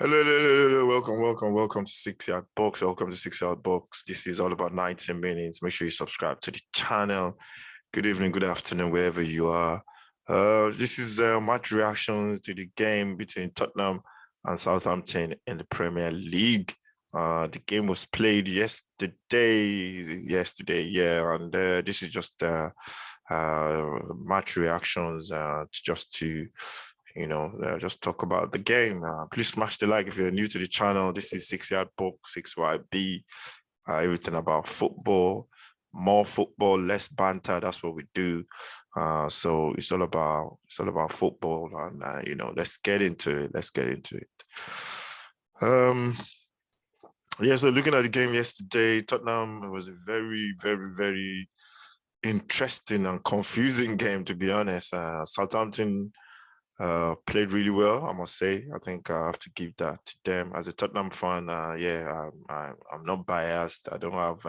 Hello, hello, hello, hello. Welcome to 6 Yard Box. Welcome to 6 Yard Box. This is all about 90 minutes. Make sure you subscribe to the channel. Good evening, good afternoon, wherever you are. This is match reactions to the game between Tottenham and Southampton in the Premier League. The game was played yesterday, yeah, and this is just match reactions, just to just talk about the game. Please smash the like if you're new to the channel. This is 6 Yard Box, 6YB. Everything about football, more football, less banter. That's what we do. So it's all about football, and let's get into it. Yeah. So looking at the game yesterday, Tottenham was a very, very, very interesting and confusing game, to be honest. Southampton played really well, I must say. I think I have to give that to them. As a Tottenham fan, I'm not biased. I don't have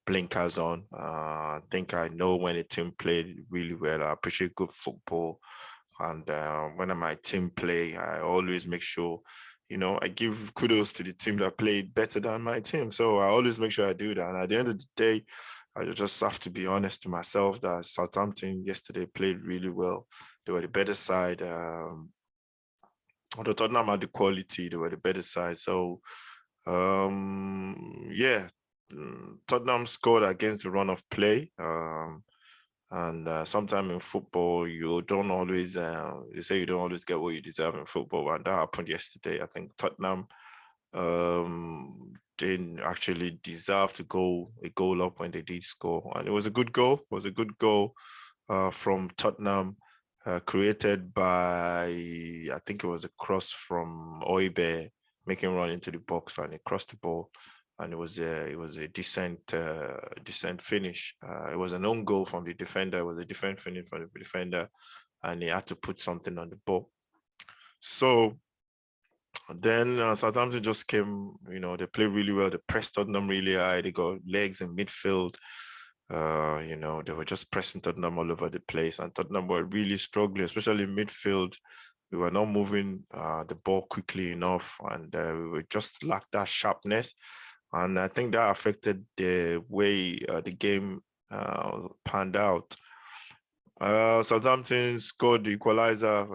blinkers on. I think I know when a team played really well. I appreciate good football. And when my team play, I always make sure, I give kudos to the team that played better than my team. So I always make sure I do that. And at the end of the day, I just have to be honest to myself that Southampton yesterday played really well. They were the better side. Although Tottenham had the quality, they were the better side. So, yeah, Tottenham scored against the run of play. And sometimes in football, you don't always, they say you don't always get what you deserve in football. And that happened yesterday. I think Tottenham didn't actually deserve to go a goal up when they did score. And it was a good goal. It was a good goal from Tottenham, created by, I think it was a cross from Oibe, making run into the box, and he crossed the ball. And it was a decent finish. It was an own goal from the defender. It was a different finish from the defender, and he had to put something on the ball. So then Southampton just came. They played really well. They pressed Tottenham really high. They got legs in midfield. They were just pressing Tottenham all over the place, and Tottenham were really struggling, especially in midfield. We were not moving the ball quickly enough, and we were just lacked that sharpness. And I think that affected the way the game panned out. Southampton scored the equalizer.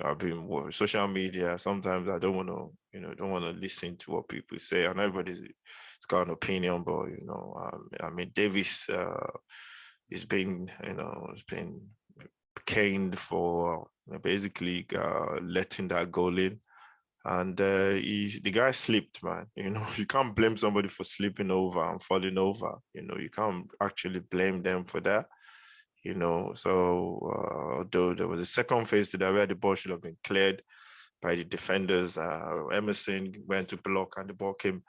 I've been social media. Sometimes I don't want to, listen to what people say, and everybody's got an opinion. But Davis has been caned for basically letting that goal in. And the guy slipped, man. You can't blame somebody for slipping over and falling over. You can't actually blame them for that. So though there was a second phase to that where the ball should have been cleared by the defenders. Emerson went to block, and the ball came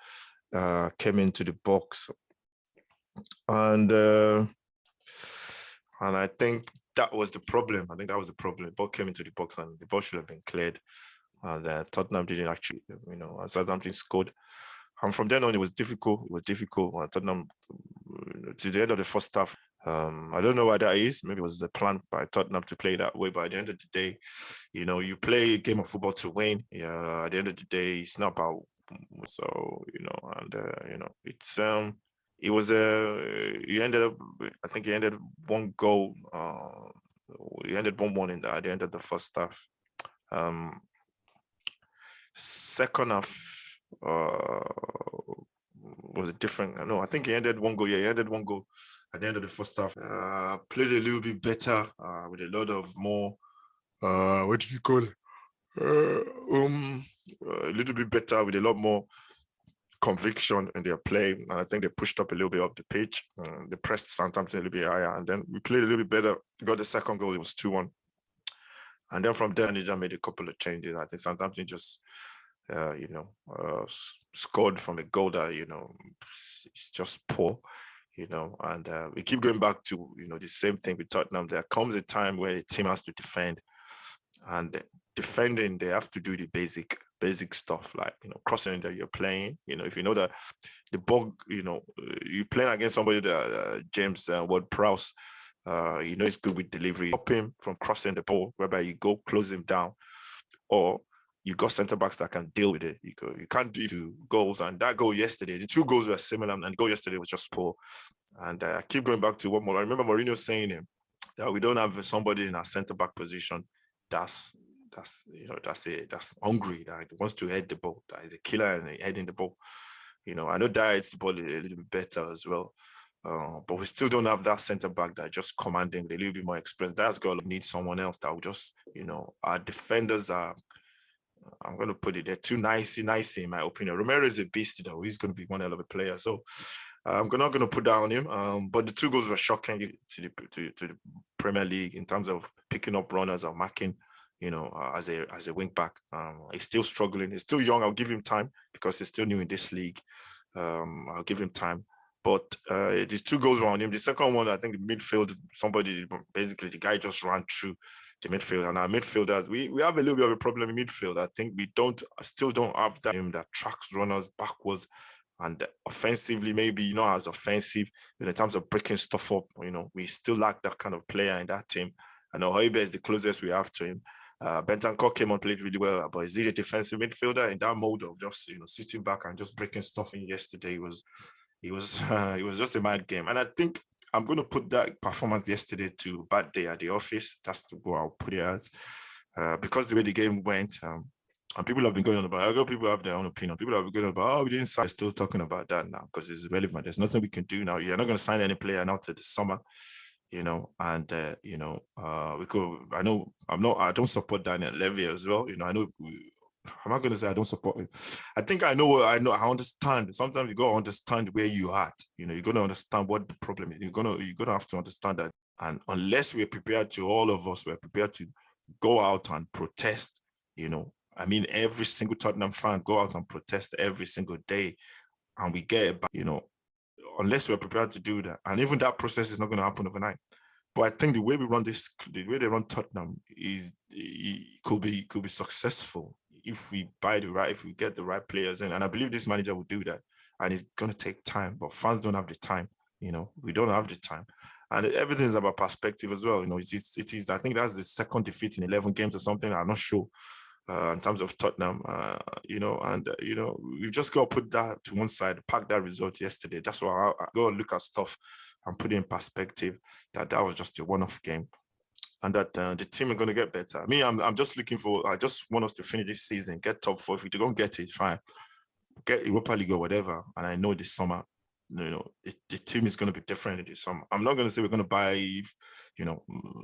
into the box. And I think that was the problem. The ball came into the box, and the ball should have been cleared. And Tottenham didn't actually, Southampton scored. And from then on, it was difficult. Tottenham, to the end of the first half, I don't know why that is. Maybe it was a plan by Tottenham to play that way. But at the end of the day, you play a game of football to win. Yeah, at the end of the day, it's not about. So it's it was he ended up. I think he ended one goal. He ended 1-1 at the end of the first half. Second half was different. No, I think he ended one goal. Yeah, he ended one goal at the end of the first half. Played a little bit better with a lot of more. What do you call it? A little bit better with a lot more conviction in their play, and I think they pushed up a little bit up the pitch. They pressed Southampton a little bit higher, and then we played a little bit better. Got the second goal. It was 2-1. And then from there, they just made a couple of changes. I think Southampton just, scored from a goal that, it's just poor, and we keep going back to, the same thing with Tottenham. There comes a time where the team has to defend, and defending, they have to do the basic stuff, like, crossing that you're playing. If you know that the ball, you're playing against somebody that James Ward-Prowse, he's good with delivery. Stop him from crossing the ball, whereby you go close him down, or you got centre backs that can deal with it. You can't do 2 goals, and that goal yesterday, the 2 goals were similar, and the goal yesterday was just poor. And I keep going back to what I remember Mourinho saying that we don't have somebody in our centre back position that's hungry, that wants to head the ball, that is a killer and heading the ball. I know that heads the ball a little bit better as well. But we still don't have that centre back that just commanding, a little bit more experienced. That's got to need someone else that will just, our defenders are, I'm going to put it, they're too nicey in my opinion. Romero is a beast though. He's going to be one hell of a player. So I'm not going to put down him. But the 2 goals were shocking to the Premier League in terms of picking up runners or marking, as a wing back. He's still struggling. He's still young. I'll give him time because he's still new in this league. I'll give him time. But the 2 goals were on him. The second one, I think the midfield, basically the guy just ran through the midfield. And our midfielders, we have a little bit of a problem in midfield. I think we still don't have that team that tracks runners backwards. And offensively, maybe not as offensive in terms of breaking stuff up. We still lack that kind of player in that team. I know Højbjerg is the closest we have to him. Bentancur came and played really well, but is he a defensive midfielder in that mode of just sitting back and just breaking stuff in yesterday? It was just a mad game. And I think I'm going to put that performance yesterday to a bad day at the office. That's what I'll put it as. Because the way the game went, and people have been going on about it. I know people have their own opinion. People have been going about, we didn't sign. They're still talking about that now because it's irrelevant. There's nothing we can do now. You're not going to sign any player now to the summer, and we could. I don't support Daniel Levy as well. I know. I'm not going to say I don't support him. I think I understand. Sometimes you got to understand where you're at. You're going to understand what the problem is. You're going to have to understand that. And unless we're prepared to, all of us, we're prepared to go out and protest, every single Tottenham fan go out and protest every single day, and we get it back, unless we're prepared to do that. And even that process is not going to happen overnight. But I think the way they run Tottenham could be successful if we get the right players in. And I believe this manager will do that. And it's going to take time, but fans don't have the time. We don't have the time. And everything is about perspective as well. It is. I think that's the second defeat in 11 games or something. I'm not sure. In terms of Tottenham, we've just got to put that to one side, pack that result yesterday. That's why I go and look at stuff and put it in perspective that was just a one-off game, and that the team are going to get better. I'm just looking for. I just want us to finish this season, get top 4. If we don't get it, fine, get Europa League or whatever. And I know this summer, the team is going to be different in the summer. I'm not going to say we're going to buy,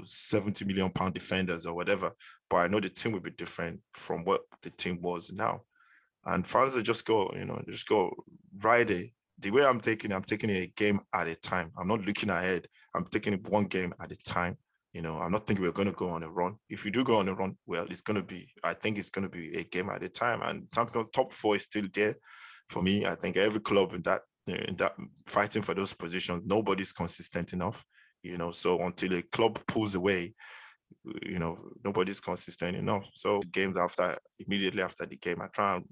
70 million pound defenders or whatever, but I know the team will be different from what the team was now. And fans will just go ride it. The way I'm taking it a game at a time. I'm not looking ahead. I'm taking it one game at a time. I'm not thinking we're going to go on a run. If we do go on a run, well, I think it's going to be a game at a time. And top 4 is still there for me. I think every club in that fighting for those positions, nobody's consistent enough, so until a club pulls away, nobody's consistent enough. So games immediately after the game, I try and,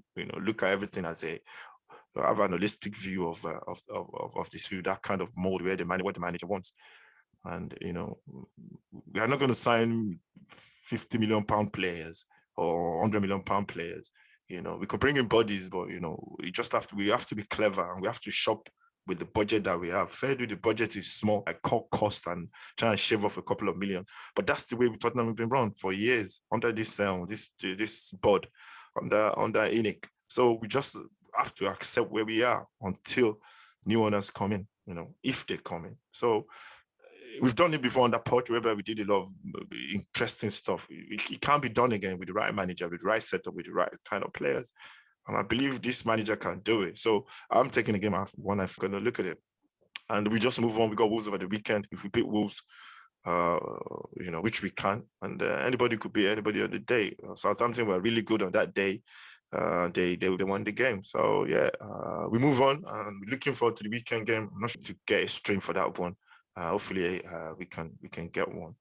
look at everything as have an holistic view of this view, that kind of mode where what the manager wants. And, we are not going to sign 50 million pound players or 100 million pound players. We could bring in bodies, but we have to be clever, and we have to shop with the budget that we have. Fair do, the budget is small, I cut cost and try and shave off a couple of million. But that's the way Tottenham have been run for years under this board, under Enoch. So we just have to accept where we are until new owners come in, if they come in. So we've done it before on that Poch, where we did a lot of interesting stuff. It can't be done again with the right manager, with the right setup, with the right kind of players. And I believe this manager can do it. So I'm taking the game after one. I'm going to look at it. And we just move on. We got Wolves over the weekend. If we beat Wolves, which we can, and anybody could beat anybody on the day. Southampton were really good on that day. They won the game. So yeah, we move on, and we're looking forward to the weekend game. I'm not sure to get a stream for that one. Hopefully we can get one.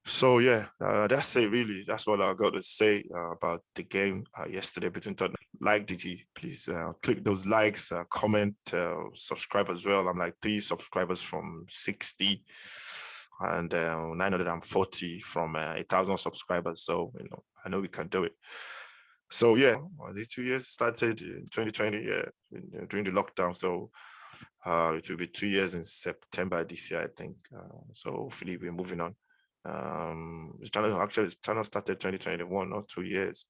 So yeah, that's it really. That's what I got to say about the game yesterday between Tottenham. Like DG, please click those likes, comment, subscribe as well. I'm like 3 subscribers from 60 and 940 from 1,000 subscribers. So I know we can do it. So yeah, these 2 years started in 2020, during the lockdown. So it will be 2 years in September this year, I think. So hopefully we're moving on. The channel started 2021, not 2 years.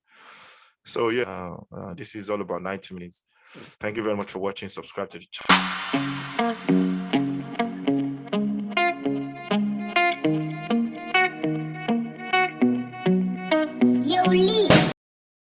So yeah, this is all about 90 minutes. Thank you very much for watching. Subscribe to the channel.